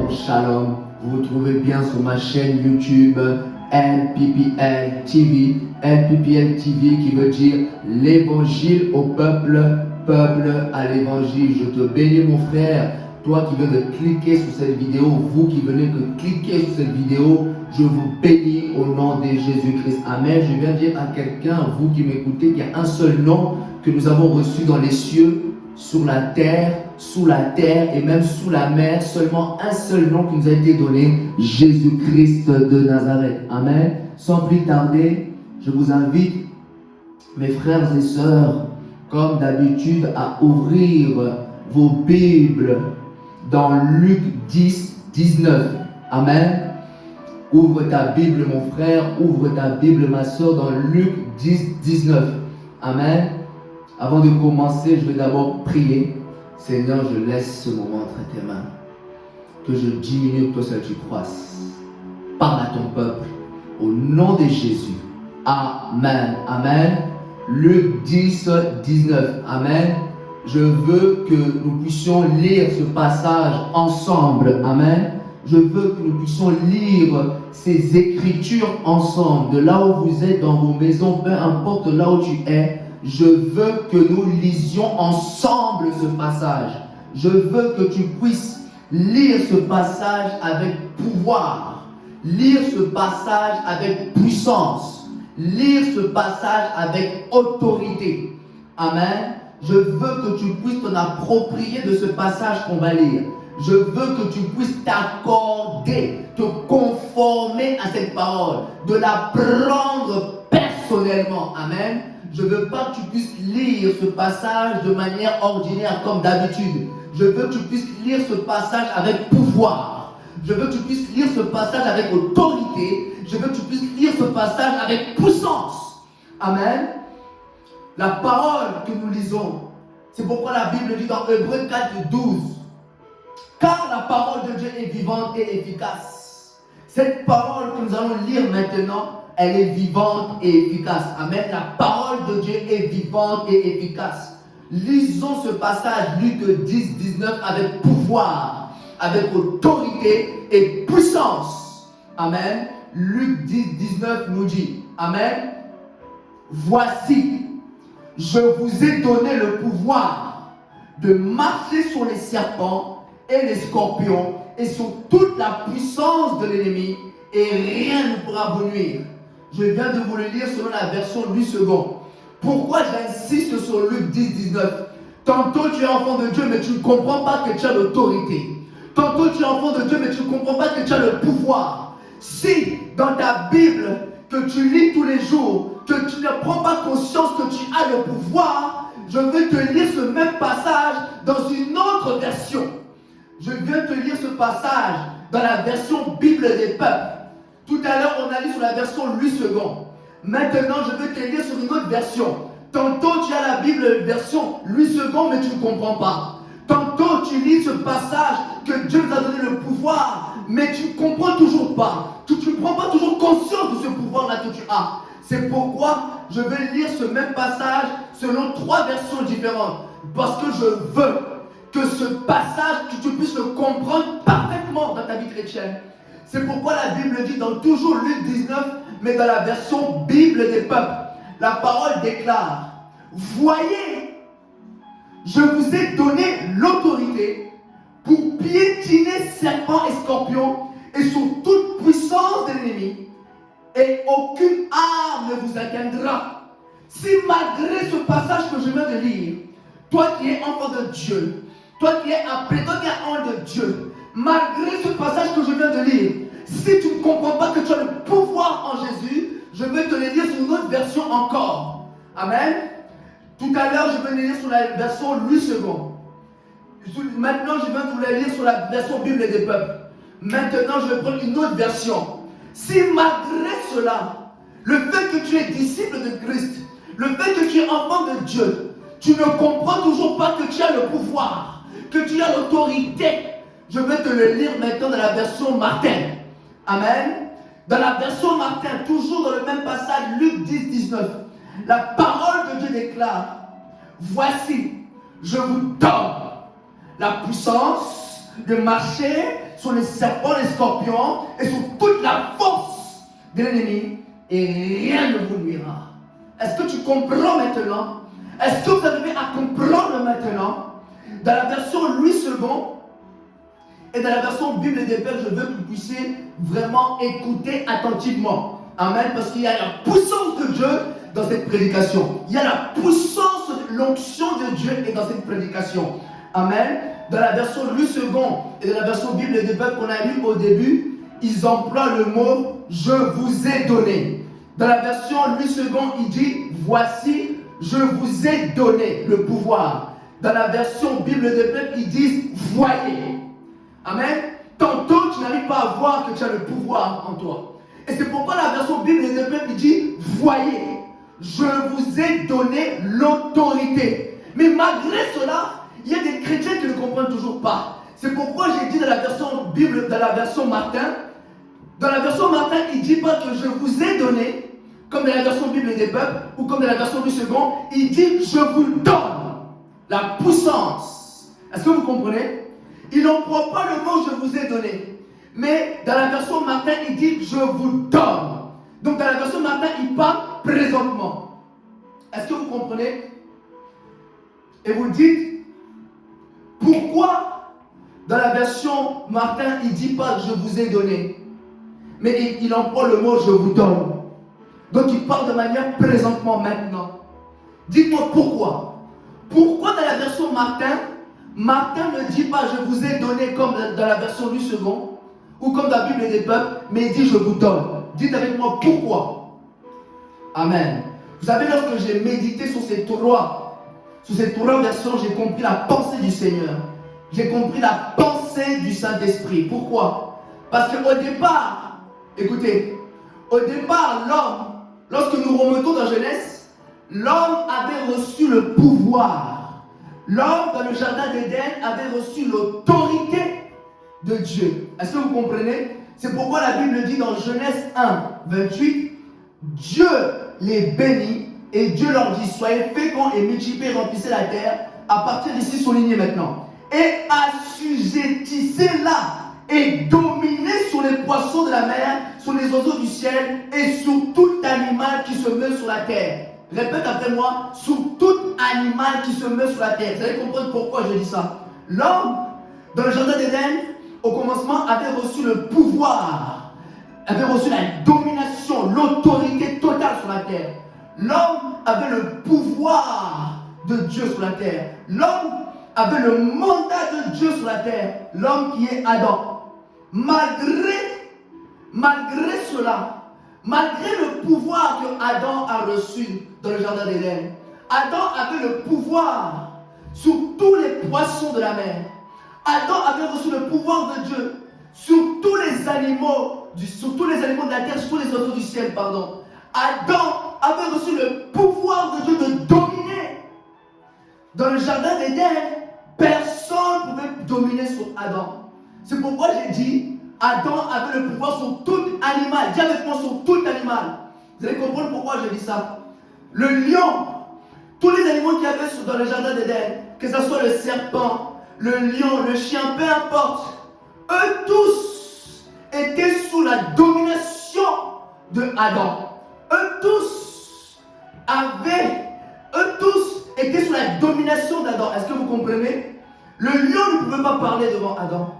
Shalom, shalom. Vous vous trouvez bien sur ma chaîne YouTube LPPL TV. LPPL TV qui veut dire l'évangile au peuple, peuple à l'évangile. Je te bénis mon frère, toi qui viens de cliquer sur cette vidéo, vous qui venez de cliquer sur cette vidéo, je vous bénis au nom de Jésus-Christ. Amen. Je viens dire à quelqu'un, vous qui m'écoutez, qu'il y a un seul nom que nous avons reçu dans les cieux, sur la terre, sous la terre et même sous la mer, seulement un seul nom qui nous a été donné, Jésus-Christ de Nazareth. Amen. Sans plus tarder, je vous invite, mes frères et sœurs, comme d'habitude, à ouvrir vos Bibles dans Luc 10, 19. Amen. Ouvre ta Bible, mon frère, ouvre ta Bible, ma soeur, dans Luc 10, 19. Amen. Avant de commencer, je vais d'abord prier. Seigneur, je laisse ce moment entre tes mains. Que je diminue, que toi seul tu croisses. Parle à ton peuple. Au nom de Jésus. Amen. Amen. Luc 10, 19. Amen. Je veux que nous puissions lire ce passage ensemble. Amen. Je veux que nous puissions lire ces écritures ensemble. De là où vous êtes, dans vos maisons, peu importe là où tu es, je veux que nous lisions ensemble ce passage. Je veux que tu puisses lire ce passage avec pouvoir. Lire ce passage avec puissance. Lire ce passage avec autorité. Amen. Je veux que tu puisses t'en approprier de ce passage qu'on va lire. Je veux que tu puisses t'accorder, te conformer à cette parole, de la prendre personnellement. Amen. Je ne veux pas que tu puisses lire ce passage de manière ordinaire comme d'habitude. Je veux que tu puisses lire ce passage avec pouvoir. Je veux que tu puisses lire ce passage avec autorité. Je veux que tu puisses lire ce passage avec puissance. Amen. La parole que nous lisons, c'est pourquoi la Bible dit dans Hébreux 4, 12, car la parole de Dieu est vivante et efficace. Cette parole que nous allons lire maintenant, elle est vivante et efficace. Amen. La parole de Dieu est vivante et efficace. Lisons ce passage, Luc 10, 19, avec pouvoir, avec autorité et puissance. Amen. Luc 10, 19 nous dit, amen. Voici, je vous ai donné le pouvoir de marcher sur les serpents et les scorpions et sur toute la puissance de l'ennemi, et rien ne pourra vous nuire. Je viens de vous le lire selon la version Louis II. Pourquoi j'insiste sur Luc 10, 19? Tantôt tu es enfant de Dieu, mais tu ne comprends pas que tu as l'autorité. Tantôt tu es enfant de Dieu, mais tu ne comprends pas que tu as le pouvoir. Si dans ta Bible que tu lis tous les jours, que tu ne prends pas conscience que tu as le pouvoir, je vais te lire ce même passage dans une autre version. Je viens te lire ce passage dans la version Bible des peuples. Tout à l'heure, on a lu sur la version Louis II. Maintenant, je vais te lire sur une autre version. Tantôt, tu as la Bible version Louis II, mais tu ne comprends pas. Tantôt, tu lis ce passage que Dieu nous a donné le pouvoir, mais tu ne comprends toujours pas. Tu ne prends pas toujours conscience de ce pouvoir-là que tu as. C'est pourquoi je vais lire ce même passage selon 3 versions différentes. Parce que je veux que ce passage, que tu puisses le comprendre parfaitement dans ta vie chrétienne. C'est pourquoi la Bible dit dans toujours Luc 19, mais dans la version Bible des peuples, la parole déclare, voyez, je vous ai donné l'autorité pour piétiner serpents et scorpions et sur toute puissance de l'ennemi, et aucune arme ne vous atteindra. Si malgré ce passage que je viens de lire, toi qui es enfant de Dieu, toi qui es appelé, toi qui es enfant de Dieu, malgré ce passage que je viens de lire, si tu ne comprends pas que tu as le pouvoir en Jésus, je vais te le lire sur une autre version encore. Amen. Tout à l'heure, je vais le lire sur la version Louis II. Maintenant, je vais vous le lire sur la version Bible des peuples. Maintenant, je vais prendre une autre version. Si malgré cela, le fait que tu es disciple de Christ, le fait que tu es enfant de Dieu, tu ne comprends toujours pas que tu as le pouvoir, que tu as l'autorité, je vais te le lire maintenant dans la version Martin. Amen. Dans la version Martin, toujours dans le même passage, Luc 10, 19, la parole de Dieu déclare, voici, je vous donne la puissance de marcher sur les serpents, les scorpions et sur toute la force de l'ennemi et rien ne vous nuira. Est-ce que tu comprends maintenant? Est-ce que vous arrivez à comprendre maintenant? Dans la version Louis II et dans la version Bible des Pères, je veux que vous puissiez vraiment écouter attentivement. Amen. Parce qu'il y a la puissance de Dieu dans cette prédication. Il y a la puissance, l'onction de Dieu est dans cette prédication. Amen. Dans la version Louis II et dans la version Bible des Pères qu'on a lu au début, ils emploient le mot « je vous ai donné ». Dans la version Louis II, il dit « voici, je vous ai donné le pouvoir ». Dans la version Bible des Pères, ils disent « voyez ». Amen. Tantôt, tu n'arrives pas à voir que tu as le pouvoir en toi. Et c'est pourquoi la version Bible des Pères, il dit « voyez, je vous ai donné l'autorité ». Mais malgré cela, il y a des chrétiens qui ne comprennent toujours pas. C'est pourquoi j'ai dit dans la version Bible, dans la version Martin, il ne dit pas que je vous ai donné, comme dans la version Bible des peuples, ou comme dans la version du second, il dit je vous donne la puissance. Est-ce que vous comprenez? Il n'emploie pas le mot je vous ai donné. Mais dans la version Martin, il dit je vous donne. Donc dans la version Martin, il parle présentement. Est-ce que vous comprenez? Et vous dites, pourquoi dans la version Martin, il ne dit pas je vous ai donné, mais il emploie le mot je vous donne. Donc il parle de manière présentement maintenant. Dites-moi pourquoi. Pourquoi dans la version Martin ne dit pas je vous ai donné comme dans la version du second, ou comme dans la Bible des peuples, mais il dit je vous donne. Dites avec moi pourquoi. Amen. Vous savez, lorsque j'ai médité sur ces trois versions, j'ai compris la pensée du Seigneur. J'ai compris la pensée du Saint-Esprit. Pourquoi? Parce qu'au départ, écoutez, l'homme, lorsque nous remontons dans Genèse, l'homme avait reçu le pouvoir. L'homme, dans le jardin d'Éden, avait reçu l'autorité de Dieu. Est-ce que vous comprenez? C'est pourquoi la Bible dit dans Genèse 1, 28, Dieu les bénit et Dieu leur dit, soyez féconds et multipliez, remplissez la terre. À partir d'ici, soulignez maintenant. Et assujettissez-la et dominez sur les poissons de la mer, sur les oiseaux du ciel et sur tout animal qui se meut sur la terre. Répète après moi, sur tout animal qui se meut sur la terre. Vous allez comprendre pourquoi je dis ça. L'homme, dans le jardin d'Éden, au commencement, avait reçu le pouvoir, avait reçu la domination, l'autorité totale sur la terre. L'homme avait le pouvoir de Dieu sur la terre. L'homme avait le mandat de Dieu sur la terre. L'homme qui est Adam. Malgré cela, malgré le pouvoir que Adam a reçu dans le jardin d'Éden, Adam avait le pouvoir sur tous les poissons de la mer. Adam avait reçu le pouvoir de Dieu sur tous les animaux, de la terre, sur tous les oiseaux du ciel, pardon. Adam avait reçu le pouvoir de Dieu de dominer. Dans le jardin d'Éden, personne ne pouvait dominer sur Adam. C'est pourquoi j'ai dit, Adam avait le pouvoir sur tout animal. Dis avec moi, sur tout animal. Vous allez comprendre pourquoi je dis ça. Le lion, tous les animaux qu'il y avait dans le jardin d'Éden, que ce soit le serpent, le lion, le chien, peu importe, eux tous étaient sous la domination de Adam. Eux tous étaient sous la domination d'Adam. Est-ce que vous comprenez? Le lion ne pouvait pas parler devant Adam.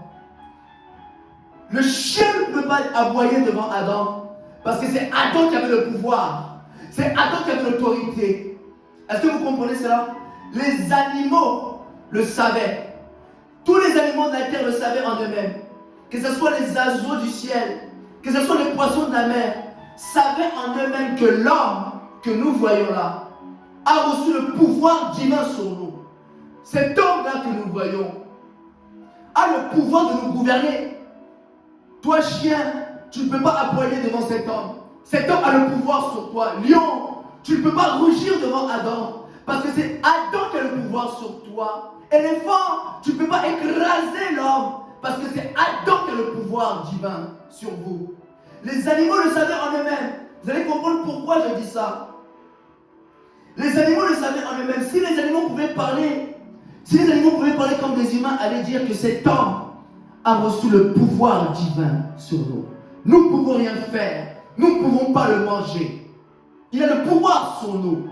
Le chien ne pouvait pas aboyer devant Adam. Parce que c'est Adam qui avait le pouvoir. C'est Adam qui avait l'autorité. Est-ce que vous comprenez cela? Les animaux le savaient. Tous les animaux de la terre le savaient en eux-mêmes. Que ce soit les oiseaux du ciel, que ce soit les poissons de la mer, savaient en eux-mêmes que l'homme que nous voyons là a reçu le pouvoir divin sur nous. Cet homme-là que nous voyons a le pouvoir de nous gouverner. Toi, chien, tu ne peux pas aboyer devant cet homme. Cet homme a le pouvoir sur toi. Lion, tu ne peux pas rougir devant Adam. Parce que c'est Adam qui a le pouvoir sur toi. Éléphant, tu ne peux pas écraser l'homme. Parce que c'est Adam qui a le pouvoir divin sur vous. Les animaux le savaient en eux-mêmes. Vous allez comprendre pourquoi je dis ça. Les animaux le savaient en eux-mêmes. Si les animaux pouvaient parler comme des humains, allaient dire que cet homme a reçu le pouvoir divin sur nous. Nous ne pouvons rien faire. Nous ne pouvons pas le manger. Il a le pouvoir sur nous.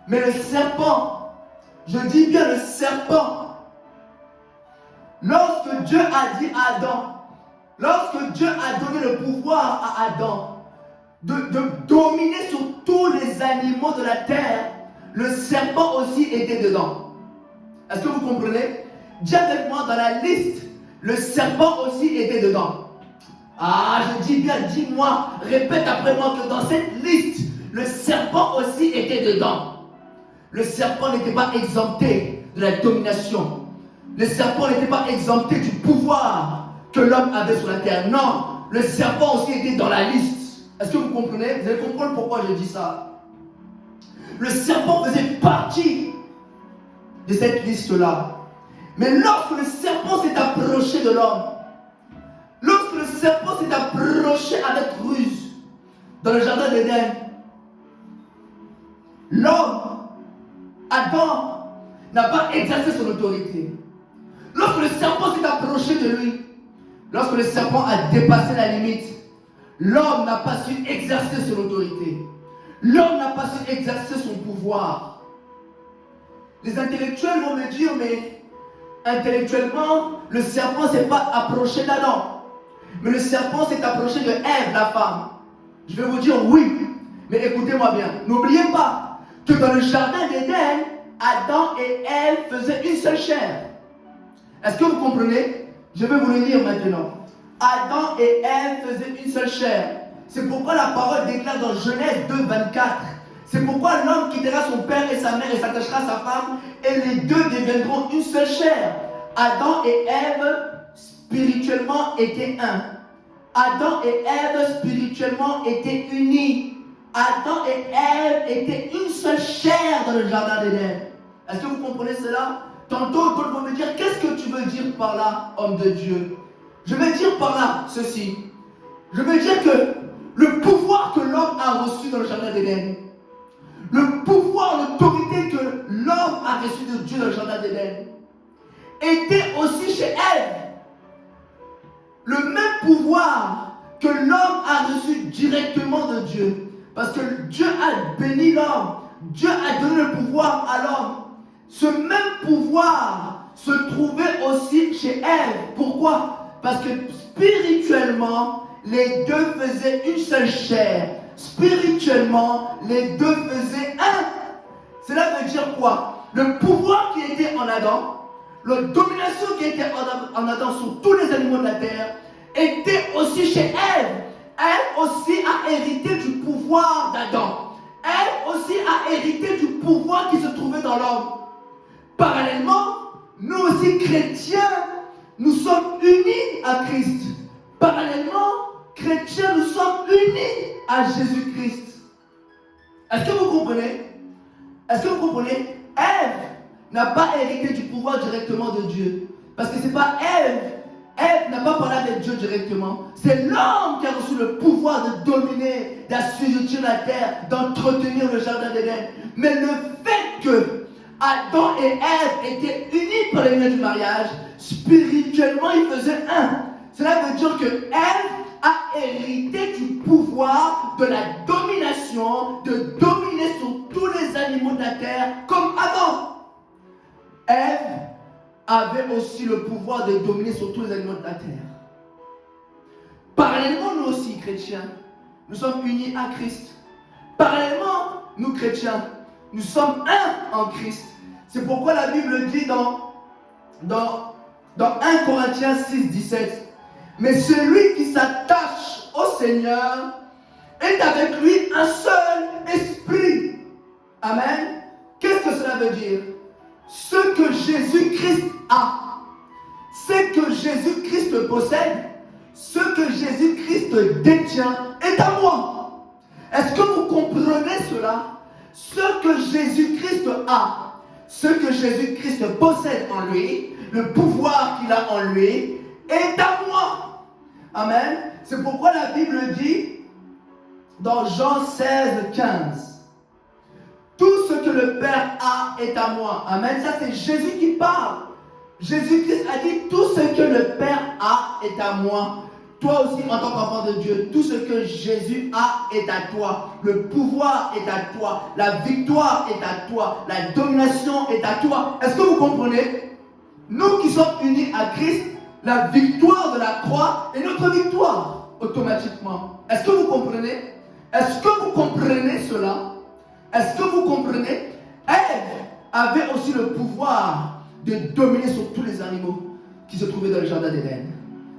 Mais le serpent, je dis bien le serpent, lorsque Dieu a dit à Adam, lorsque Dieu a donné le pouvoir à Adam de dominer sur tous les animaux de la terre, le serpent aussi était dedans. Est-ce que vous comprenez? Dis avec moi dans la liste, le serpent aussi était dedans. Ah, je dis bien, dis-moi, répète après moi que dans cette liste, le serpent aussi était dedans. Le serpent n'était pas exempté de la domination. Le serpent n'était pas exempté du pouvoir que l'homme avait sur la terre. Non, le serpent aussi était dans la liste. Est-ce que vous comprenez? Vous allez comprendre pourquoi je dis ça. Le serpent faisait partie de cette liste-là. Mais lorsque le serpent s'est approché de l'homme, lorsque le serpent s'est approché avec ruse dans le jardin d'Éden, l'homme, Adam, n'a pas exercé son autorité. Lorsque le serpent s'est approché de lui, lorsque le serpent a dépassé la limite, l'homme n'a pas su exercer son autorité. L'homme n'a pas su exercer son pouvoir. Les intellectuels vont me dire, mais intellectuellement, le serpent ne s'est pas approché d'Adam. Mais le serpent s'est approché de Ève, la femme. Je vais vous dire oui, mais écoutez-moi bien. N'oubliez pas que dans le jardin d'Éden, Adam et Ève faisaient une seule chair. Est-ce que vous comprenez? Je vais vous le lire maintenant. Adam et Ève faisaient une seule chair. C'est pourquoi la parole déclare dans Genèse 2, 24. C'est pourquoi l'homme quittera son père et sa mère et s'attachera à sa femme, et les deux deviendront une seule chair. Adam et Ève spirituellement étaient un. Adam et Ève spirituellement étaient unis. Adam et Ève étaient une seule chair dans le jardin d'Éden. Est-ce que vous comprenez cela? Tantôt, d'autres vont me dire, qu'est-ce que tu veux dire par là, homme de Dieu? Je vais dire par là ceci. Je veux dire que le pouvoir que l'homme a reçu dans le jardin d'Éden, le pouvoir, l'autorité que l'homme a reçu de Dieu dans le jardin d'Éden, était aussi chez Ève. Le même pouvoir que l'homme a reçu directement de Dieu. Parce que Dieu a béni l'homme. Dieu a donné le pouvoir à l'homme. Ce même pouvoir se trouvait aussi chez Ève. Pourquoi? Parce que spirituellement, les deux faisaient une seule chair. Spirituellement, les deux faisaient un. Cela veut dire quoi? Le pouvoir qui était en Adam, la domination qui était en Adam sur tous les animaux de la terre, était aussi chez Ève. Elle aussi a hérité du pouvoir d'Adam. Elle aussi a hérité du pouvoir qui se trouvait dans l'homme. Parallèlement, nous aussi chrétiens, nous sommes unis à Christ. Parallèlement, chrétiens, nous sommes unis à Jésus-Christ. Est-ce que vous comprenez? Est-ce que vous comprenez? Ève n'a pas hérité du pouvoir directement de Dieu. Parce que ce n'est pas Ève. Ève n'a pas parlé avec Dieu directement. C'est l'homme qui a reçu le pouvoir de dominer, d'assujettir la terre, d'entretenir le jardin d'Éden. Mais le fait que Adam et Ève étaient unis par les liens du mariage, spirituellement ils faisaient un. Cela veut dire que Ève a hérité du pouvoir de la domination, de dominer sur tous les animaux de la terre comme Adam. Ève avait aussi le pouvoir de dominer sur tous les animaux de la terre. Parallèlement, nous aussi, chrétiens, nous sommes unis à Christ. Parallèlement, nous, chrétiens, nous sommes un en Christ. C'est pourquoi la Bible dit dans 1 Corinthiens 6, 17, mais celui qui s'attache au Seigneur est avec lui un seul esprit. Amen. Qu'est-ce que cela veut dire? Ce que Jésus-Christ a, ce que Jésus-Christ possède, ce que Jésus-Christ détient est à moi. Est-ce que vous comprenez cela? Ce que Jésus-Christ a, ce que Jésus-Christ possède en lui, le pouvoir qu'il a en lui, est à moi. Amen. C'est pourquoi la Bible dit dans Jean 16, 15, tout ce que le Père a est à moi. Amen. Ça, c'est Jésus qui parle. Jésus-Christ a dit, tout ce que le Père a est à moi. Toi aussi, en tant qu'enfant de Dieu, tout ce que Jésus a est à toi. Le pouvoir est à toi. La victoire est à toi. La domination est à toi. Est-ce que vous comprenez? Nous qui sommes unis à Christ, la victoire de la croix est notre victoire, automatiquement. Est-ce que vous comprenez? Est-ce que vous comprenez cela? Est-ce que vous comprenez? Ève avait aussi le pouvoir de dominer sur tous les animaux qui se trouvaient dans le jardin d'Éden.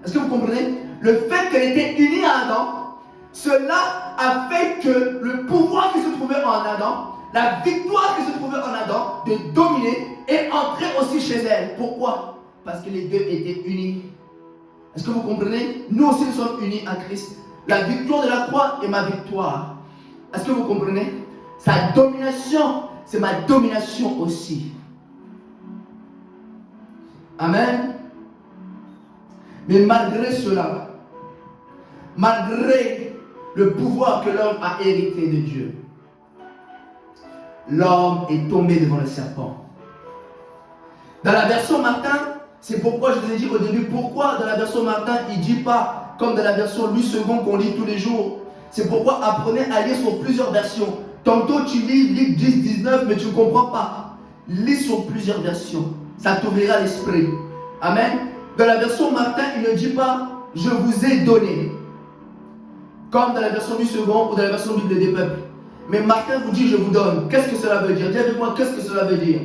Est-ce que vous comprenez? Le fait qu'elle était unie à Adam, cela a fait que le pouvoir qui se trouvait en Adam, la victoire qui se trouvait en Adam, de dominer, est entrée aussi chez elle. Pourquoi? Parce que les deux étaient unis. Est-ce que vous comprenez? Nous aussi nous sommes unis à Christ. La victoire de la croix est ma victoire. Est-ce que vous comprenez? Sa domination, c'est ma domination aussi. Amen. Mais malgré cela, malgré le pouvoir que l'homme a hérité de Dieu, l'homme est tombé devant le serpent. Dans la version Martin, c'est pourquoi je vous ai dit au début, pourquoi dans la version Martin, il ne dit pas comme dans la version Louis II qu'on lit tous les jours. C'est pourquoi apprenez à lire sur plusieurs versions. Tantôt tu lis 10, 19, mais tu ne comprends pas. Lis sur plusieurs versions. Ça t'ouvrira l'esprit. Amen. Dans la version Martin, il ne dit pas « je vous ai donné » comme dans la version Louis II ou dans la version Bible des peuples. Mais Martin vous dit « je vous donne ». Qu'est-ce que cela veut dire? Dis avec moi, qu'est-ce que cela veut dire?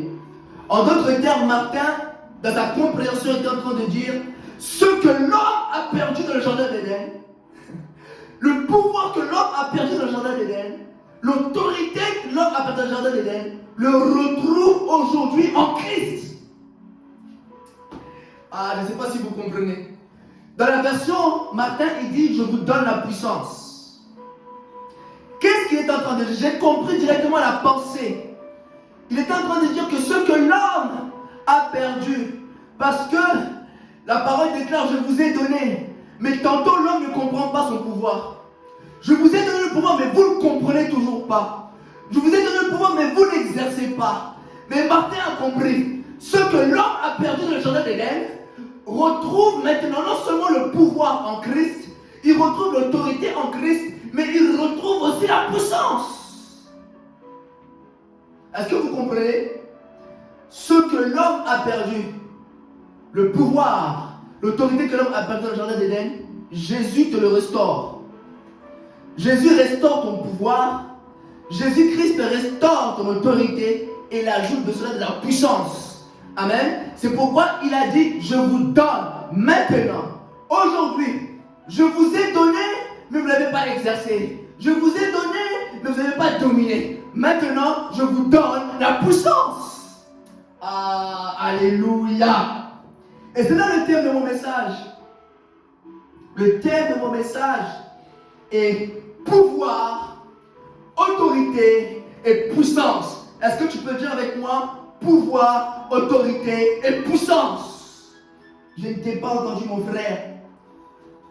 En d'autres termes, Martin, dans sa compréhension, est en train de dire « ce que l'homme a perdu dans le jardin d'Éden, le pouvoir que l'homme a perdu dans le jardin d'Éden, l'autorité que l'homme a perdu dans le jardin d'Éden, le retrouve aujourd'hui en Christ. » Ah, je ne sais pas si vous comprenez. Dans la version Martin, il dit « je vous donne la puissance ». Qu'est-ce qu'il est en train de dire? J'ai compris directement la pensée. Il est en train de dire que ce que l'homme a perdu, parce que la parole déclare « je vous ai donné », mais tantôt l'homme ne comprend pas son pouvoir. Je vous ai donné le pouvoir, mais vous ne le comprenez toujours pas. Je vous ai donné le pouvoir, mais vous ne l'exercez pas. Mais Martin a compris. Ce que l'homme a perdu dans le jardin d'Éden retrouve maintenant non seulement le pouvoir en Christ, il retrouve l'autorité en Christ, mais il retrouve aussi la puissance. Est-ce que vous comprenez? Ce que l'homme a perdu, le pouvoir, l'autorité que l'homme a perdu dans le jardin d'Éden, Jésus te le restaure. Jésus restaure ton pouvoir, Jésus-Christ restaure ton autorité et il ajoute de cela de la puissance. Amen. C'est pourquoi il a dit, je vous donne maintenant, aujourd'hui, je vous ai donné, mais vous ne l'avez pas exercé. Je vous ai donné, mais vous n'avez pas dominé. Maintenant, je vous donne la puissance. Ah, alléluia. Et c'est là le thème de mon message. Le thème de mon message est pouvoir, autorité et puissance. Est-ce que tu peux dire avec moi pouvoir, autorité et puissance? Je ne t'ai pas entendu, mon frère.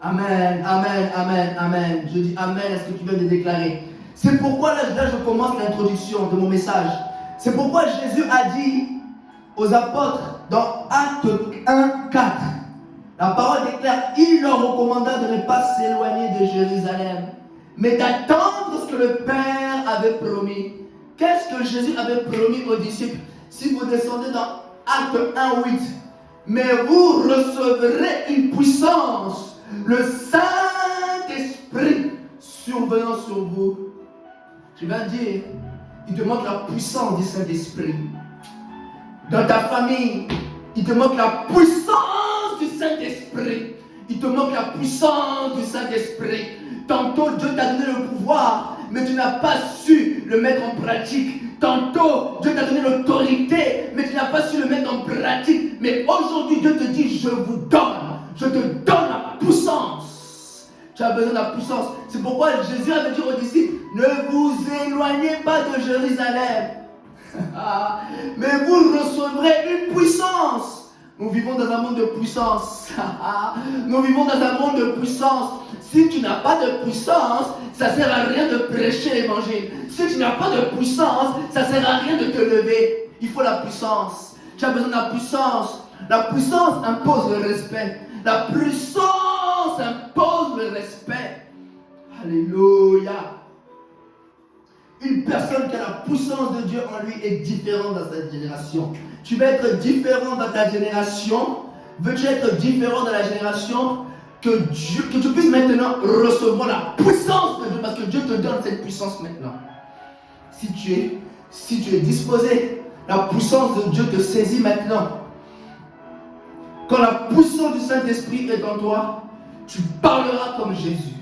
Amen, amen, amen, amen. Je dis amen à ce que tu viens de déclarer. C'est pourquoi là je commence l'introduction de mon message. C'est pourquoi Jésus a dit aux apôtres dans Actes 1, 4. La parole déclare, il leur recommanda de ne pas s'éloigner de Jérusalem, mais d'attendre ce que le Père avait promis. Qu'est-ce que Jésus avait promis aux disciples? Si vous descendez dans Acte 1, 8, mais vous recevrez une puissance, le Saint-Esprit survenant sur vous. Je viens de dire, il te manque la puissance du Saint-Esprit. Dans ta famille, il te manque la puissance du Saint-Esprit. Il te manque la puissance du Saint-Esprit. Tantôt, Dieu t'a donné le pouvoir, mais tu n'as pas su le mettre en pratique. Tantôt, Dieu t'a donné l'autorité, mais tu n'as pas su le mettre en pratique. Mais aujourd'hui, Dieu te dit, je vous donne. Je te donne la puissance. Tu as besoin de la puissance. C'est pourquoi Jésus avait dit aux disciples, ne vous éloignez pas de Jérusalem. Mais vous recevrez une puissance. Nous vivons dans un monde de puissance. Nous vivons dans un monde de puissance. Si tu n'as pas de puissance, ça ne sert à rien de prêcher l'évangile. Si tu n'as pas de puissance, ça ne sert à rien de te lever. Il faut la puissance. Tu as besoin de la puissance. La puissance impose le respect. La puissance impose le respect. Alléluia. Une personne qui a la puissance de Dieu en lui est différente dans sa génération. Tu vas être différent dans ta génération. Veux-tu être différent dans la génération que tu puisses maintenant recevoir la puissance de Dieu, parce que Dieu te donne cette puissance maintenant. Si tu es disposé, la puissance de Dieu te saisit maintenant. Quand la puissance du Saint-Esprit est en toi, tu parleras comme Jésus.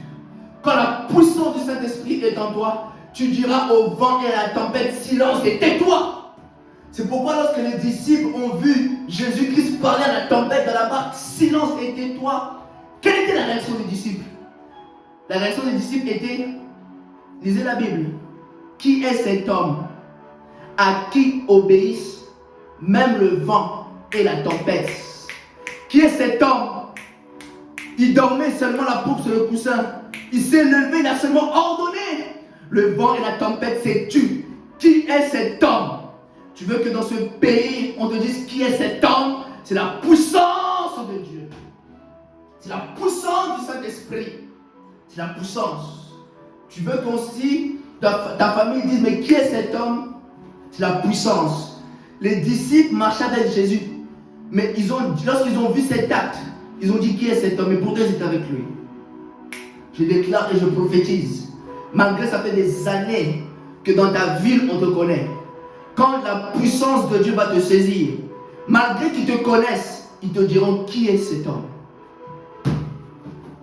Quand la puissance du Saint-Esprit est en toi, tu diras au vent et à la tempête, silence et tais-toi. C'est pourquoi lorsque les disciples ont vu Jésus-Christ parler à la tempête dans la barque, silence et tais-toi, quelle était la réaction des disciples? La réaction des disciples était, lisez la Bible, qui est cet homme à qui obéissent même le vent et la tempête? Qui est cet homme? Il dormait seulement la paume sur le coussin. Il s'est levé, il a seulement ordonné. Le vent et la tempête s'est tu. Qui est cet homme? Tu veux que dans ce pays, on te dise qui est cet homme? C'est la puissance de Dieu. C'est la puissance du Saint-Esprit. C'est la puissance. Tu veux qu'aussi ta famille dise, mais qui est cet homme? C'est la puissance. Les disciples marchaient avec Jésus. Mais lorsqu'ils ont vu cet acte, ils ont dit qui est cet homme? Et pourtant ils étaient avec lui. Je déclare et je prophétise. Malgré ça fait des années que dans ta ville on te connaît. Quand la puissance de Dieu va te saisir, malgré qu'ils te connaissent, ils te diront qui est cet homme.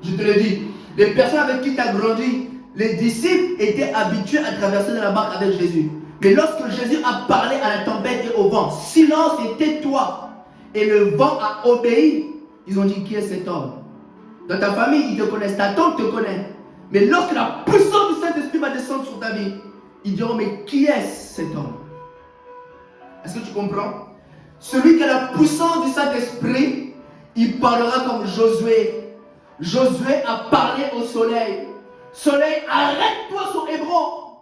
Je te le dis, les personnes avec qui tu as grandi, les disciples étaient habitués à traverser dans la barque avec Jésus. Mais lorsque Jésus a parlé à la tempête et au vent, silence et tais-toi, et le vent a obéi, ils ont dit qui est cet homme? Dans ta famille, ils te connaissent, ta tante te connaît. Mais lorsque la puissance du Saint-Esprit va descendre sur ta vie, ils diront, mais qui est cet homme? Est-ce que tu comprends? Celui qui a la puissance du Saint-Esprit, il parlera comme Josué. Josué a parlé au soleil. Soleil, arrête-toi sur Hébron.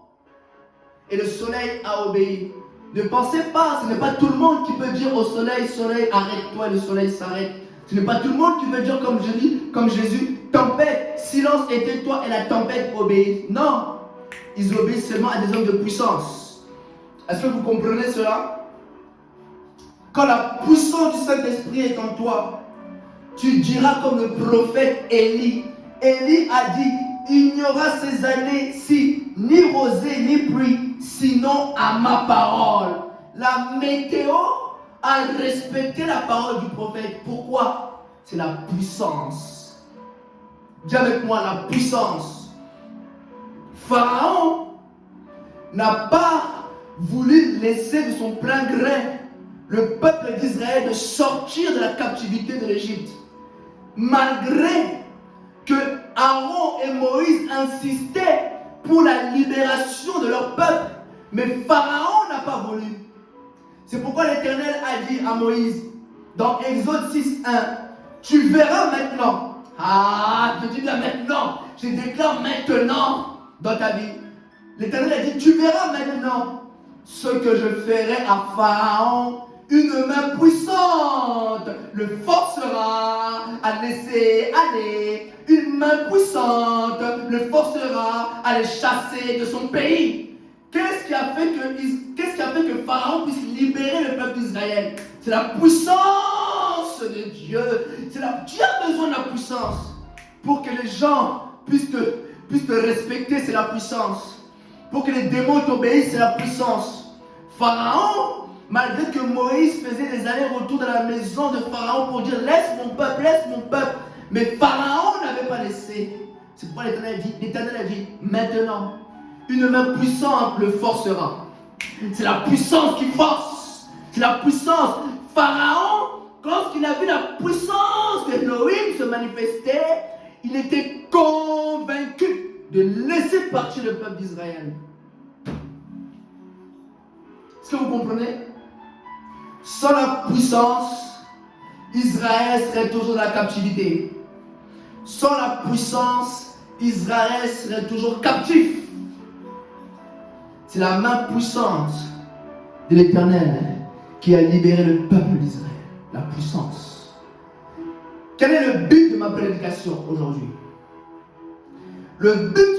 Et le soleil a obéi. Ne pensez pas, ce n'est pas tout le monde qui peut dire au soleil, soleil, arrête-toi, et le soleil s'arrête. Ce n'est pas tout le monde qui veut dire comme Jésus, tempête, silence et tais-toi, et la tempête obéit. Non, ils obéissent seulement à des hommes de puissance. Est-ce que vous comprenez cela? Quand la puissance du Saint-Esprit est en toi, tu diras comme le prophète Élie. Élie a dit, il n'y aura ces années-ci ni rosée ni pluie, sinon à ma parole. La météo a respecté la parole du prophète. Pourquoi? C'est la puissance. Dis avec moi, la puissance. Pharaon n'a pas voulu laisser de son plein gré le peuple d'Israël de sortir de la captivité de l'Égypte. Malgré que Aaron et Moïse insistaient pour la libération de leur peuple, mais Pharaon n'a pas voulu. C'est pourquoi l'Éternel a dit à Moïse, dans Exode 6.1, tu verras maintenant. Ah, je dis là maintenant, je déclare maintenant dans ta vie. L'Éternel a dit, tu verras maintenant ce que je ferai à Pharaon. Une main puissante le forcera à laisser aller. Une main puissante le forcera à les chasser de son pays. Qu'est-ce qui a fait que Pharaon puisse libérer le peuple d'Israël? C'est la puissance de Dieu. Dieu a besoin de la puissance. Pour que les gens puissent te respecter, c'est la puissance. Pour que les démons t'obéissent, c'est la puissance. Pharaon, malgré que Moïse faisait des allers-retours dans la maison de Pharaon pour dire laisse mon peuple, mais Pharaon n'avait pas laissé. C'est pourquoi l'Éternel a dit maintenant, une main puissante le forcera. C'est la puissance qui force. C'est la puissance. Pharaon, lorsqu'il a vu la puissance de Elohim se manifester, il était convaincu de laisser partir le peuple d'Israël. Est-ce que vous comprenez? Sans la puissance, Israël serait toujours dans la captivité. Sans la puissance, Israël serait toujours captif. C'est la main puissante de l'Éternel qui a libéré le peuple d'Israël. la puissance. Quel est le but de ma prédication aujourd'hui? Le but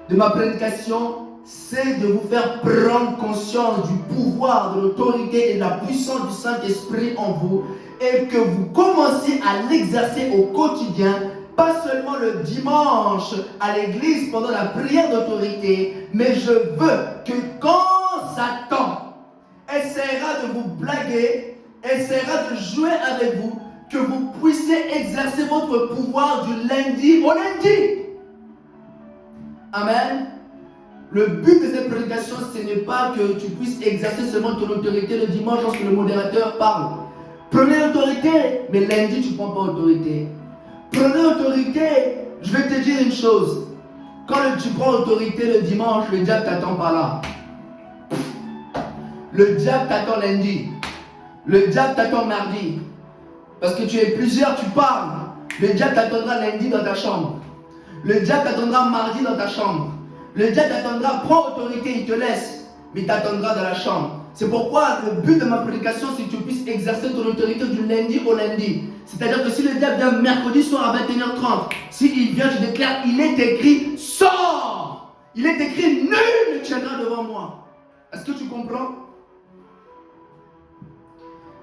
de ma prédication, c'est de vous faire prendre conscience du pouvoir, de l'autorité et de la puissance du Saint-Esprit en vous et que vous commenciez à l'exercer au quotidien, pas seulement le dimanche à l'église pendant la prière d'autorité, mais je veux que quand Satan essaiera de vous blaguer, essaiera de jouer avec vous, que vous puissiez exercer votre pouvoir du lundi au lundi. Amen. Le but de cette prédication, ce n'est pas que tu puisses exercer seulement ton autorité le dimanche lorsque le modérateur parle. Prenez l'autorité, mais lundi, tu ne prends pas l'autorité. Prenez l'autorité, je vais te dire une chose. Quand tu prends l'autorité le dimanche, le diable t'attend pas là. Le diable t'attend lundi. Le diable t'attend mardi. Parce que tu es plusieurs, tu parles. Le diable t'attendra lundi dans ta chambre. Le diable t'attendra mardi dans ta chambre. Le diable t'attendra, prends autorité, il te laisse. Mais il t'attendra dans la chambre. C'est pourquoi le but de ma prédication, c'est que tu puisses exercer ton autorité du lundi au lundi. C'est-à-dire que si le diable vient mercredi soir à 21h30, s'il vient, je déclare, il est écrit, sors. Il est écrit, nul ne tiendra devant moi. Est-ce que tu comprends?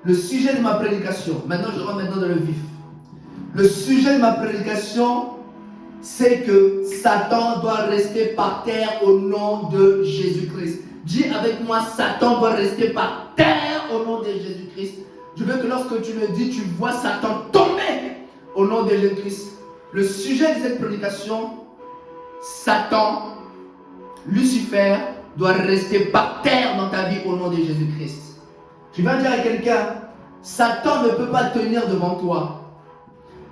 Le sujet de ma prédication, maintenant je rentre dans le vif. Le sujet de ma prédication, c'est que Satan doit rester par terre au nom de Jésus-Christ. Dis avec moi, Satan doit rester par terre au nom de Jésus-Christ. Je veux que lorsque tu le dis, tu vois Satan tomber au nom de Jésus-Christ. Le sujet de cette prédication, Satan, Lucifer, doit rester par terre dans ta vie au nom de Jésus-Christ. Je vais dire à quelqu'un, Satan ne peut pas tenir devant toi.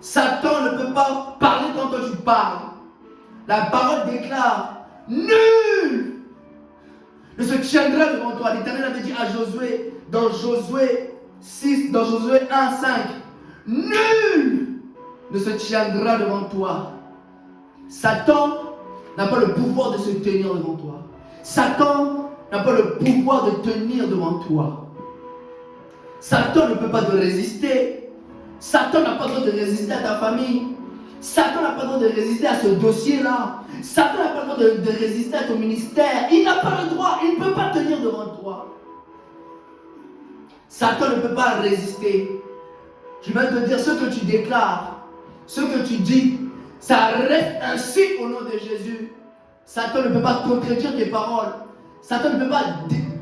Satan ne peut pas parler quand toi tu parles. La parole déclare, nul ne se tiendra devant toi. L'Éternel avait dit à Josué, dans Josué 6, dans Josué 1, 5, nul ne se tiendra devant toi. Satan n'a pas le pouvoir de se tenir devant toi. Satan n'a pas le pouvoir de tenir devant toi. Satan ne peut pas te résister. Satan n'a pas le droit de résister à ta famille. Satan n'a pas le droit de résister à ce dossier-là. Satan n'a pas le droit de résister à ton ministère. Il n'a pas le droit. Il ne peut pas tenir devant toi. Satan ne peut pas résister. Je vais te dire ce que tu déclares, ce que tu dis, ça reste ainsi au nom de Jésus. Satan ne peut pas contredire tes paroles. Satan ne peut pas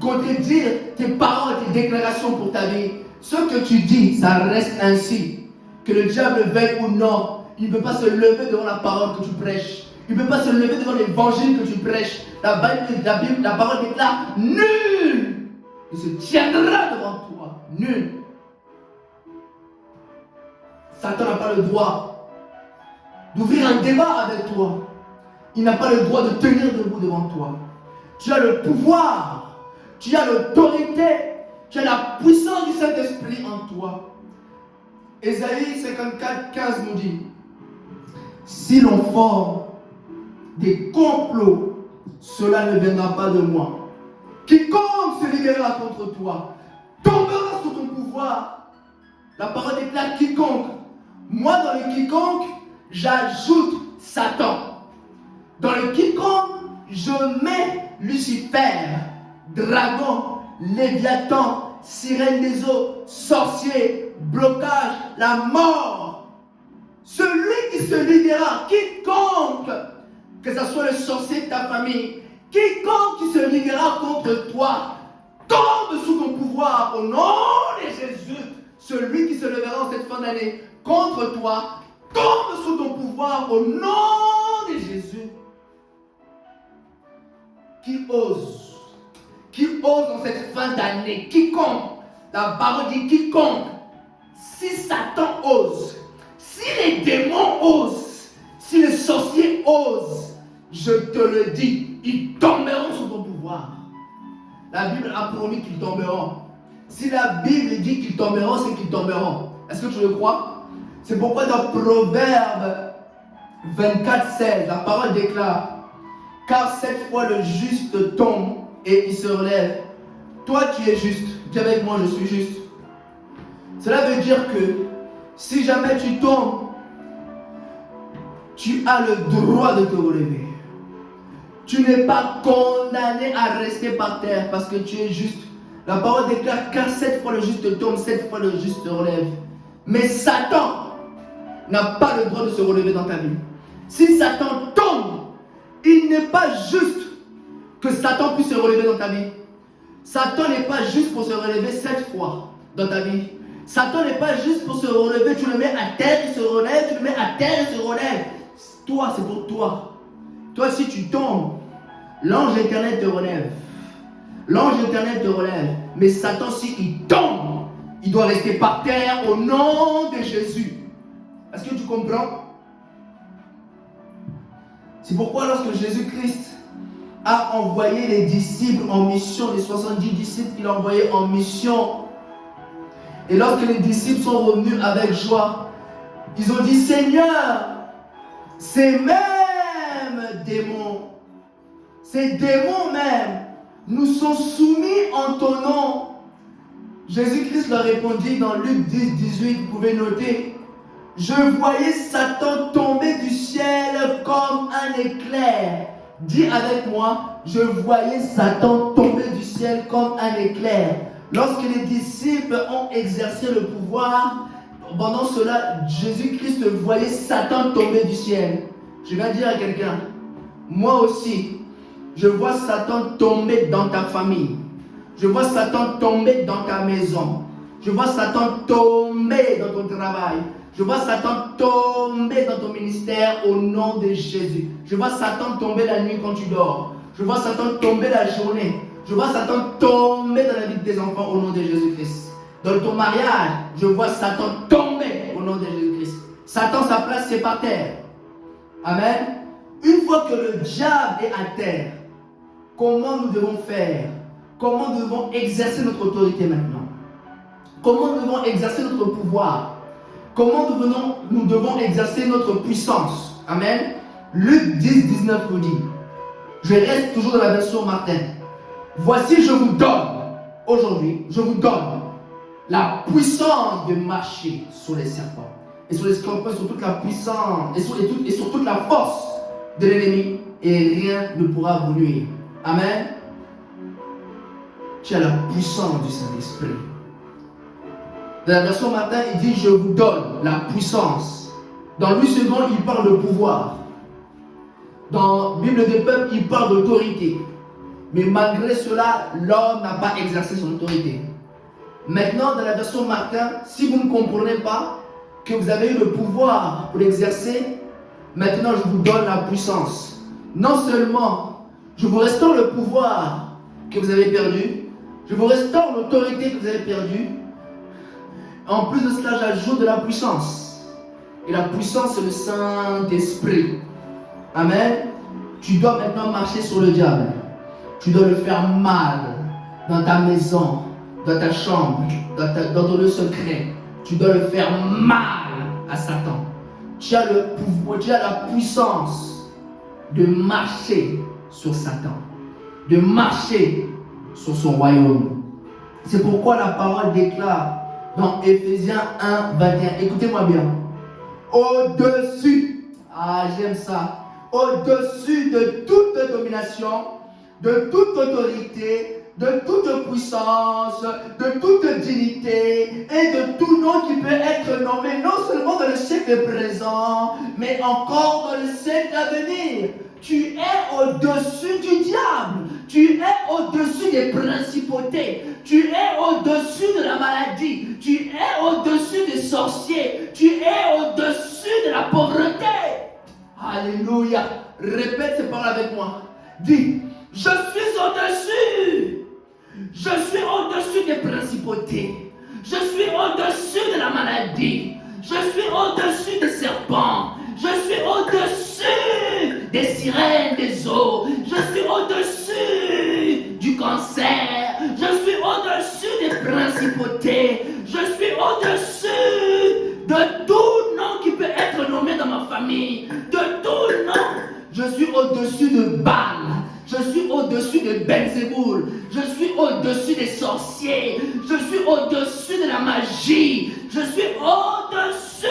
contredire tes paroles, tes déclarations pour ta vie. Ce que tu dis, ça reste ainsi. Que le diable veuille ou non, il ne peut pas se lever devant la parole que tu prêches. Il ne peut pas se lever devant l'évangile que tu prêches. La parole déclare, nul ne se tiendra devant toi. Nul. Satan n'a pas le droit d'ouvrir un débat avec toi. Il n'a pas le droit de tenir debout devant toi. Tu as le pouvoir, tu as l'autorité, tu as la puissance du Saint-Esprit en toi. Ésaïe 54, 15 nous dit, si l'on forme des complots, cela ne viendra pas de moi. Quiconque se liguera contre toi tombera sous ton pouvoir. La parole déclare quiconque. Moi, dans le quiconque, j'ajoute Satan. Dans le quiconque, je mets Lucifer, dragon, Léviathan, sirène des eaux, sorcier, blocage, la mort. Celui qui se liguera, quiconque, que ce soit le sorcier de ta famille, quiconque qui se liguera contre toi, tombe sous ton pouvoir au nom de Jésus. Celui qui se lèvera en cette fin d'année contre toi, tombe sous ton pouvoir au nom de Jésus. Qui ose dans cette fin d'année, quiconque, la parole dit quiconque, si Satan ose, si les démons osent, si les sorciers osent, je te le dis, ils tomberont sous ton pouvoir. La Bible a promis qu'ils tomberont. Si la Bible dit qu'ils tomberont, c'est qu'ils tomberont. Est-ce que tu le crois? C'est pourquoi dans Proverbe 24, 16, la parole déclare, car cette fois le juste tombe et il se relève. Toi tu es juste. Dis avec moi, je suis juste. Cela veut dire que si jamais tu tombes, tu as le droit de te relever. Tu n'es pas condamné à rester par terre parce que tu es juste. La parole déclare car 7 fois le juste tombe, 7 fois le juste se relève. Mais Satan n'a pas le droit de se relever dans ta vie. Si Satan tombe, il n'est pas juste que Satan puisse se relever dans ta vie. Satan n'est pas juste pour se relever 7 fois dans ta vie. Satan n'est pas juste pour se relever, tu le mets à terre, il se relève, tu le mets à terre, il se relève. Toi, c'est pour toi. Toi, si tu tombes, l'ange éternel te relève. L'ange éternel te relève. Mais Satan, s'il tombe, il doit rester par terre au nom de Jésus. Est-ce que tu comprends? C'est pourquoi lorsque Jésus-Christ a envoyé les disciples en mission, les 70 disciples qu'il a envoyés en mission, et lorsque les disciples sont revenus avec joie, ils ont dit, Seigneur, ces mêmes démons, ces démons même, nous sont soumis en ton nom. Jésus-Christ leur répondit dans Luc 10, 18, vous pouvez noter, je voyais Satan tomber du ciel comme un éclair. Dis avec moi, je voyais Satan tomber du ciel comme un éclair. Lorsque les disciples ont exercé le pouvoir, pendant cela, Jésus-Christ voyait Satan tomber du ciel. Je vais dire à quelqu'un, moi aussi, je vois Satan tomber dans ta famille. Je vois Satan tomber dans ta maison. Je vois Satan tomber dans ton travail. Je vois Satan tomber dans ton ministère au nom de Jésus. Je vois Satan tomber la nuit quand tu dors. Je vois Satan tomber la journée. Je vois Satan tomber dans la vie de tes enfants au nom de Jésus-Christ. Dans ton mariage, je vois Satan tomber au nom de Jésus-Christ. Satan, sa place, c'est par terre. Amen. Une fois que le diable est à terre, comment nous devons faire? Comment nous devons exercer notre autorité maintenant? Comment nous devons exercer notre pouvoir? Comment nous devons exercer notre puissance? Amen. Luc 10, 19 nous dit, je reste toujours dans la version Martin. Voici, je vous donne, aujourd'hui, je vous donne la puissance de marcher sur les serpents et sur les scorpions, sur toute la puissance et sur toute la force de l'ennemi, et rien ne pourra vous nuire. Amen. Tu as la puissance du Saint-Esprit. Dans la version Martin, il dit je vous donne la puissance. Dans Louis II, il parle de pouvoir. Dans Bible des peuples, il parle d'autorité. Mais malgré cela, l'homme n'a pas exercé son autorité. Maintenant, dans la version Martin, si vous ne comprenez pas que vous avez eu le pouvoir pour l'exercer, maintenant je vous donne la puissance. Non seulement je vous restaure le pouvoir que vous avez perdu, je vous restaure l'autorité que vous avez perdue. En plus de cela, j'ajoute de la puissance. Et la puissance, c'est le Saint-Esprit. Amen. Tu dois maintenant marcher sur le diable. Tu dois le faire mal dans ta maison, dans ta chambre, dans ton lieu secret. Tu dois le faire mal à Satan. Tu as le pouvoir, tu as la puissance de marcher sur Satan, de marcher sur son royaume. C'est pourquoi la parole déclare dans Éphésiens 1, 21. Écoutez-moi bien. Au-dessus, j'aime ça. Au-dessus de toute domination, de toute autorité, de toute puissance, de toute dignité et de tout nom qui peut être nommé non seulement dans le siècle présent, mais encore dans le siècle à venir. Tu es au-dessus du diable. Tu es au-dessus des principautés. Tu es au-dessus de la maladie. Tu es au-dessus des sorciers. Tu es au-dessus de la pauvreté. Alléluia. Répète ces paroles avec moi. Dis, je suis au-dessus. Je suis au-dessus des principautés. Je suis au-dessus de la maladie. Je suis au-dessus des serpents. Je suis au-dessus des sirènes des eaux. Je suis au-dessus du cancer. Je suis au-dessus des principautés. Je suis au-dessus de tout nom qui peut être nommé dans ma famille. De tout nom. Je suis au-dessus de Baal. Je suis au-dessus de Belzéboul. Je suis au-dessus des sorciers. Je suis au-dessus de la magie. Je suis au-dessus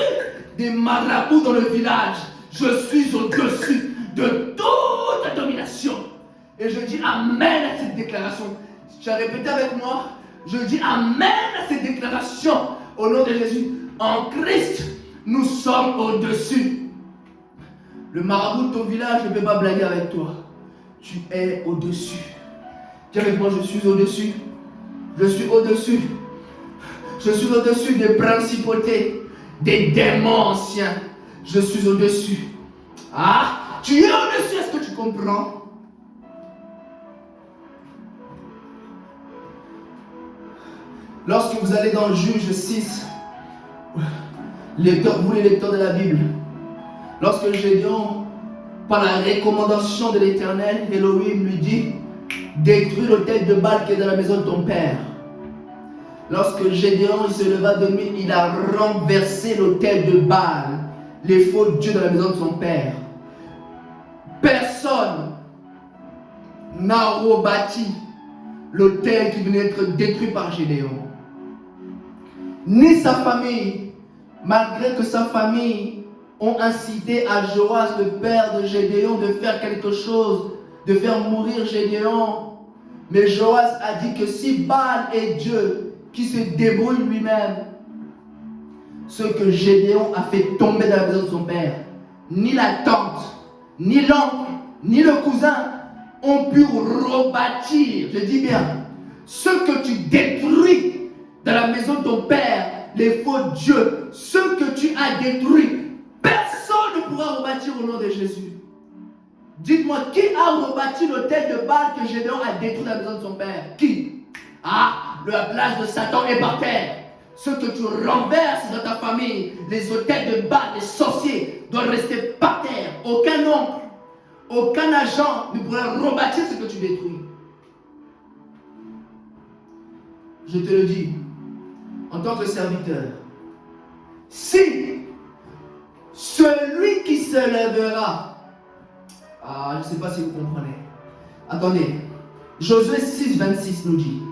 des marabouts dans le village. Je suis au-dessus de toute domination. Et je dis Amen à cette déclaration. Tu as répété avec moi. Je dis Amen à cette déclaration au nom de Jésus. En Christ, nous sommes au-dessus. Le marabout de ton village ne peut pas blaguer avec toi. Tu es au-dessus. Dis avec moi, je suis au-dessus. Je suis au-dessus. Je suis au-dessus des principautés, des démons anciens. Je suis au-dessus. Ah, tu es au-dessus, est-ce que tu comprends? Lorsque vous allez dans Juge 6, vous les lecteurs de la Bible, lorsque Gédéon, par la recommandation de l'Éternel, Elohim lui dit, détruis l'autel de Baal qui est dans la maison de ton père. Lorsque Gédéon il se leva de nuit, il a renversé l'autel de Baal, les faux dieux dans la maison de son père. Personne n'a rebâti l'autel qui venait d'être détruit par Gédéon. Ni sa famille, malgré que sa famille ont incité à Joas, le père de Gédéon, de faire quelque chose, de faire mourir Gédéon. Mais Joas a dit que si Baal est Dieu, qui se débrouille lui-même, ce que Gédéon a fait tomber dans la maison de son père, ni la tante, ni l'oncle, ni le cousin ont pu rebâtir, je dis bien, ce que tu détruis dans la maison de ton père, les faux dieux, ce que tu as détruit, personne ne pourra rebâtir au nom de Jésus. Dites-moi, qui a rebâti l'autel de Baal que Gédéon a détruit dans la maison de son père? Qui? Ah, la place de Satan est par terre. Ce que tu renverses dans ta famille, les autels de Baal, les sorciers, doivent rester par terre. Aucun oncle, aucun agent ne pourra rebâtir ce que tu détruis. Je te le dis, en tant que serviteur, si celui qui se lèvera, je ne sais pas si vous comprenez. Attendez, Josué 6, 26 nous dit,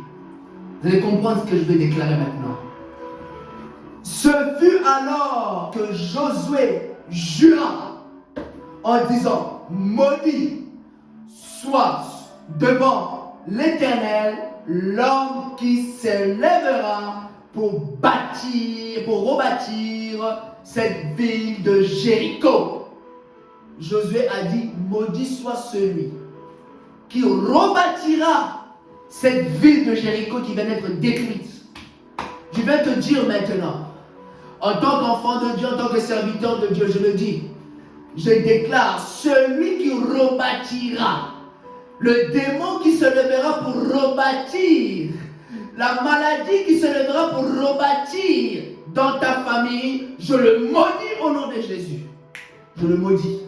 vous allez comprendre ce que je vais déclarer maintenant. Ce fut alors que Josué jura en disant, maudit soit devant l'Éternel l'homme qui s'élèvera pour rebâtir cette ville de Jéricho. Josué a dit, maudit soit celui qui rebâtira cette ville de Jéricho qui vient d'être détruite. Je vais te dire maintenant, en tant qu'enfant de Dieu, en tant que serviteur de Dieu, je le dis, je déclare, celui qui rebâtira, le démon qui se lèvera pour rebâtir, la maladie qui se lèvera pour rebâtir dans ta famille, je le maudis au nom de Jésus. Je le maudis.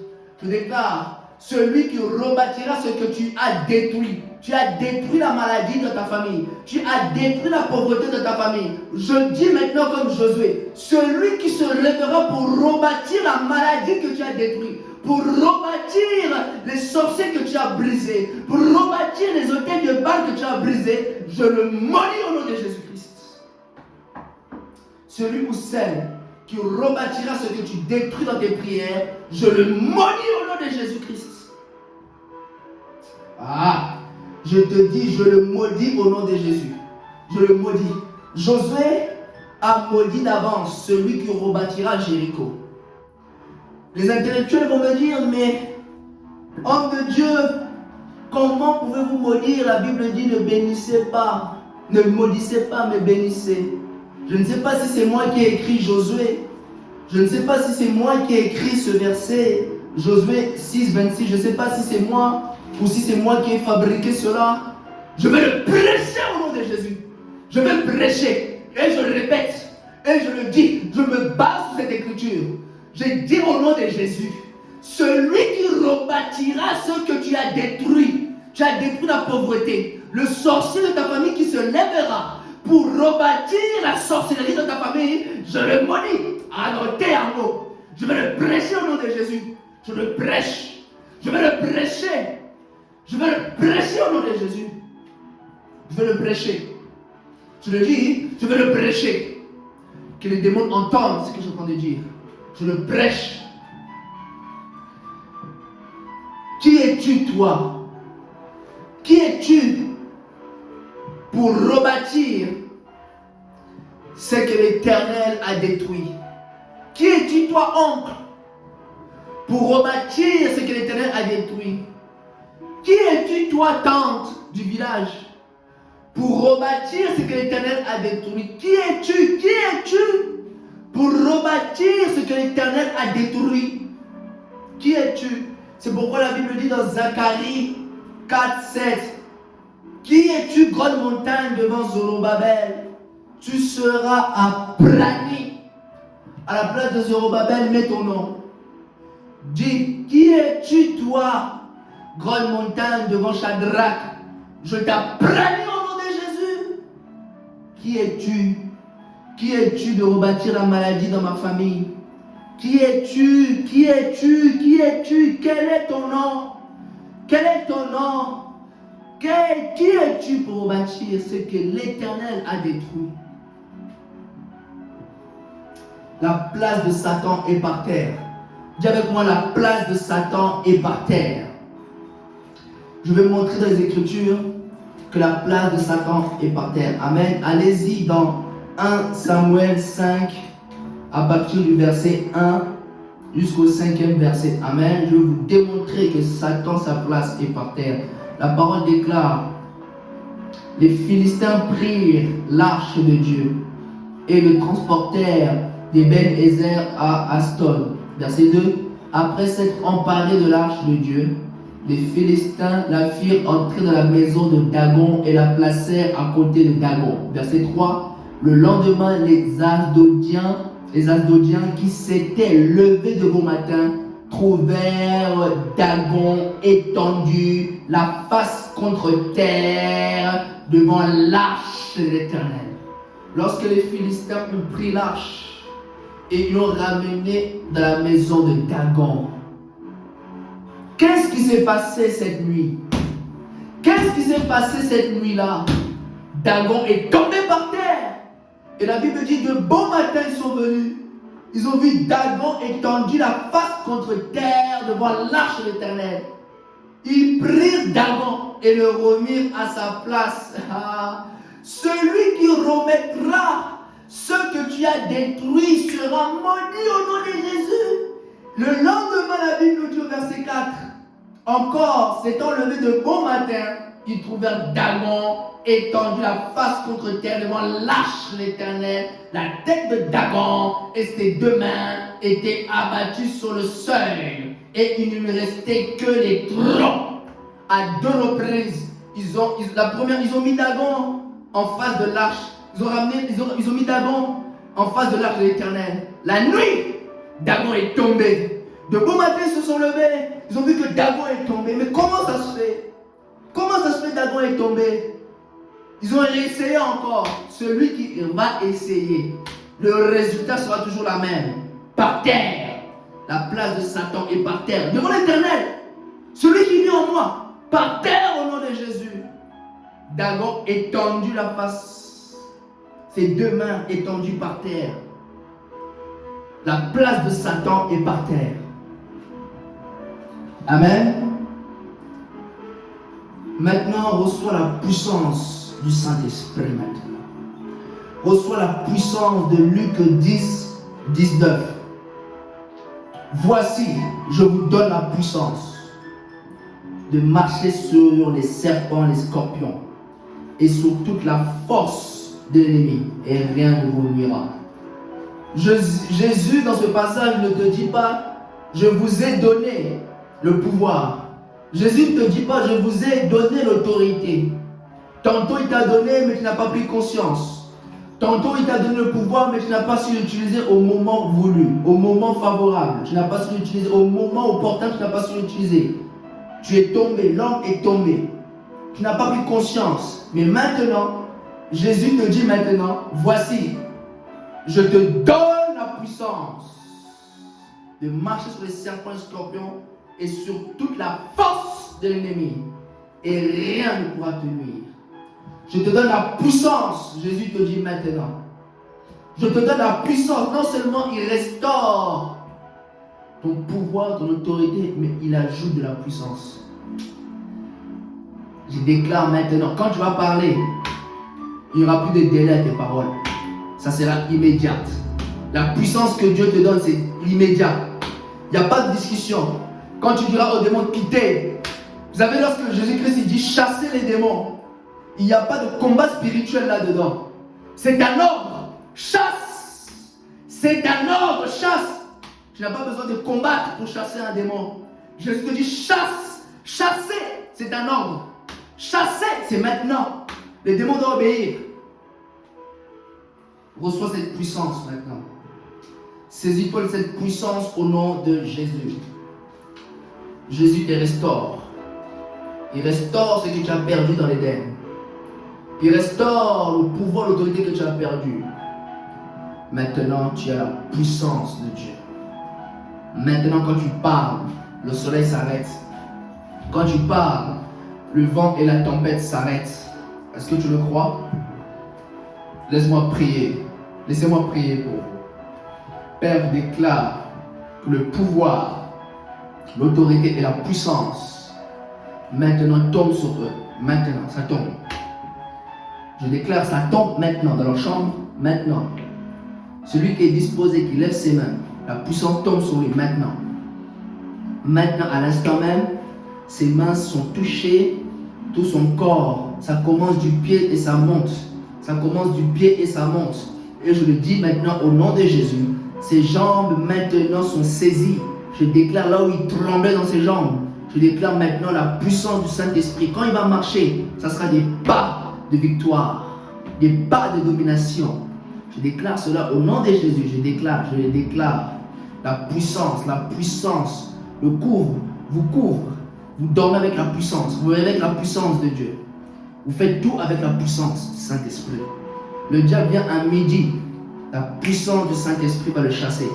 Je déclare, celui qui rebâtira ce que tu as détruit. Tu as détruit la maladie de ta famille. Tu as détruit la pauvreté de ta famille. Je dis maintenant comme Josué, celui qui se lèvera pour rebâtir la maladie que tu as détruite, pour rebâtir les sorciers que tu as brisés, pour rebâtir les autels de Baal que tu as brisés, je le maudis au nom de Jésus-Christ. Celui ou celle qui rebâtira ce que tu détruis dans tes prières, je le maudis au nom de Jésus-Christ. Je te dis, je le maudis au nom de Jésus. Je le maudis. Josué a maudit d'avance celui qui rebâtira Jéricho. Les intellectuels vont me dire, mais homme de Dieu, comment pouvez-vous maudire? La Bible dit, ne bénissez pas. Ne maudissez pas, mais bénissez. Je ne sais pas si c'est moi qui ai écrit Josué. Je ne sais pas si c'est moi qui ai écrit ce verset. Josué 6, 26. Je ne sais pas si c'est moi ou si c'est moi qui ai fabriqué cela. Je vais le prêcher au nom de Jésus. Je vais le prêcher. Et je le répète. Et je le dis. Je me base sur cette écriture. Je dis au nom de Jésus. Celui qui rebâtira ce que tu as détruit. Tu as détruit la pauvreté. Le sorcier de ta famille qui se lèvera pour rebâtir la sorcellerie de ta famille, je le maudis. Annotez un mot. Je vais le prêcher au nom de Jésus. Je le prêche. Je vais le prêcher. Je vais le prêcher au nom de Jésus. Je vais le prêcher. Je le dis, je vais le prêcher. Que les démons entendent ce que je suis en train de dire. Je le prêche. Qui es-tu, toi? Qui es-tu pour rebâtir ce que l'Éternel a détruit? Qui es-tu, toi, oncle, pour rebâtir ce que l'Éternel a détruit? Qui es-tu, toi, tante du village, pour rebâtir ce que l'Éternel a détruit? Qui es-tu? Qui es-tu pour rebâtir ce que l'Éternel a détruit? Qui es-tu? C'est pourquoi la Bible dit dans Zacharie 4, 7, qui es-tu, grande montagne devant Zorobabel? Tu seras aplani. À la place de Zorobabel, mets ton nom. Dis, qui es-tu, toi, grande montagne devant Shadrach? Je t'aplani au nom de Jésus. Qui es-tu? Qui es-tu de rebâtir la maladie dans ma famille? Qui es-tu? Qui es-tu? Qui es-tu? Quel est ton nom? Quel est ton nom? Qui es-tu pour rebâtir ce que l'Éternel a détruit? La place de Satan est par terre. Dis avec moi, la place de Satan est par terre. Je vais montrer dans les Écritures que la place de Satan est par terre. Amen. Allez-y dans 1 Samuel 5, à partir du verset 1 jusqu'au 5e verset. Amen. Je vais vous démontrer que Satan, sa place est par terre. La parole déclare, les Philistins prirent l'arche de Dieu et le transportèrent d'Eben-Ezer à Aston. Verset 2. Après s'être emparés de l'arche de Dieu, les Philistins la firent entrer dans la maison de Dagon et la placèrent à côté de Dagon. Verset 3. Le lendemain, les Asdodiens qui s'étaient levés de bon matin trouvèrent Dagon étendu, la face contre terre, devant l'arche de l'Éternel. Lorsque les Philistins ont pris l'arche et ils l'ont ramené dans la maison de Dagon, qu'est-ce qui s'est passé cette nuit? Qu'est-ce qui s'est passé cette nuit-là? Dagon est tombé par terre. Et la Bible dit, de bon matin, ils sont venus. Ils ont vu Dagon étendu, la face contre terre, devant l'arche de l'Éternel. Ils prirent Dagon et le remirent à sa place. Celui qui remettra ce que tu as détruit sera maudit au nom de Jésus. Le lendemain, la Bible nous dit au verset 4, encore s'étant levé de bon matin, ils trouvèrent Dagon étendu, la face contre terre, devant l'arche de l'Éternel. La tête de Dagon et ses deux mains étaient abattues sur le seuil, et il ne lui restait que les troncs. À deux reprises, ils ont mis Dagon en face de l'arche. Ils ont mis Dagon en face de l'arche de l'Éternel. La nuit, Dagon est tombé. De bon matin, ils se sont levés. Ils ont vu que Dagon est tombé. Mais comment ça se fait? Comment ça se fait que Dagon est tombé? Ils ont réessayé encore. Celui qui va essayer, le résultat sera toujours la même. Par terre. La place de Satan est par terre. Devant l'Éternel. Celui qui vit en moi. Par terre au nom de Jésus. Dagon étendu la face. Ses deux mains étendues par terre. La place de Satan est par terre. Amen. Maintenant, reçois la puissance du Saint-Esprit maintenant. Reçois la puissance de Luc 10, 19. Voici, je vous donne la puissance de marcher sur les serpents, les scorpions et sur toute la force de l'ennemi et rien ne vous nuira. Jésus, dans ce passage, ne te dit pas, je vous ai donné le pouvoir. Jésus ne te dit pas, je vous ai donné l'autorité. Tantôt il t'a donné, mais tu n'as pas pris conscience. Tantôt il t'a donné le pouvoir, mais tu n'as pas su l'utiliser au moment voulu, au moment favorable. Tu n'as pas su l'utiliser au moment opportun, tu n'as pas su l'utiliser. Tu es tombé, l'homme est tombé. Tu n'as pas pris conscience. Mais maintenant, Jésus te dit maintenant, voici, je te donne la puissance de marcher sur les serpents et les scorpions et sur toute la force de l'ennemi. Et rien ne pourra te nuire. Je te donne la puissance, Jésus te dit maintenant. Je te donne la puissance. Non seulement il restaure ton pouvoir, ton autorité, mais il ajoute de la puissance. Je déclare maintenant, quand tu vas parler, il n'y aura plus de délai à tes paroles. Ça sera immédiat. La puissance que Dieu te donne, c'est l'immédiat. Il n'y a pas de discussion. Quand tu diras aux démons de quitter, vous savez, lorsque Jésus-Christ dit chasser les démons, il n'y a pas de combat spirituel là-dedans. C'est un ordre. Chasse. C'est un ordre. Chasse. Tu n'as pas besoin de combattre pour chasser un démon. Jésus te dit chasse. Chasser, c'est un ordre. Chasser, c'est maintenant. Les démons doivent obéir. Reçois cette puissance maintenant. Saisis-toi de cette puissance au nom de Jésus. Jésus te restaure. Il restaure ce que tu as perdu dans l'Éden. Il restaure le pouvoir, l'autorité que tu as perdu. Maintenant, tu as la puissance de Dieu. Maintenant, quand tu parles, le soleil s'arrête. Quand tu parles, le vent et la tempête s'arrêtent. Est-ce que tu le crois? Laisse-moi prier. Laissez-moi prier pour vous. Père, déclare que le pouvoir, l'autorité et la puissance maintenant tombent sur eux. Maintenant, ça tombe. Je déclare, ça tombe maintenant dans leur chambre. Maintenant. Celui qui est disposé, qui lève ses mains, la puissance tombe sur lui maintenant. Maintenant, à l'instant même, ses mains sont touchées, tout son corps. Ça commence du pied et ça monte. Ça commence du pied et ça monte. Et je le dis maintenant au nom de Jésus. Ses jambes maintenant sont saisies. Je déclare là où il tremblait dans ses jambes. Je déclare maintenant la puissance du Saint-Esprit. Quand il va marcher, ça sera des pas de victoire, des pas de domination. Je déclare cela au nom de Jésus. Je le déclare. La puissance, le couvre, vous couvre. Vous dormez avec la puissance. Vous vivez avec la puissance de Dieu. Vous faites tout avec la puissance du Saint-Esprit. Le diable vient à midi. La puissance du Saint-Esprit va le chasser.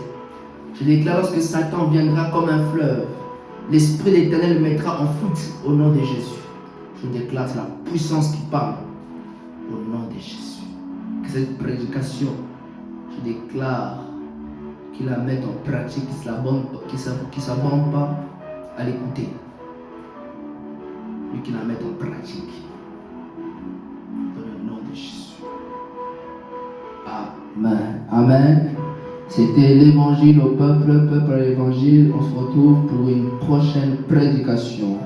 Je déclare lorsque Satan viendra comme un fleuve, l'Esprit de l'Éternel le mettra en fuite au nom de Jésus. Je déclare, c'est la puissance qui parle au nom de Jésus. Que cette prédication, je déclare qu'il la mette en pratique, qu'il ne s'abonne pas à l'écouter. Mais qu'il la mette en pratique. Dans le nom de Jésus. Amen. Amen. C'était l'évangile au peuple, peuple à l'évangile. On se retrouve pour une prochaine prédication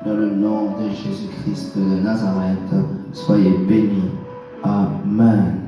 dans le nom de Jésus-Christ de Nazareth. Soyez bénis. Amen.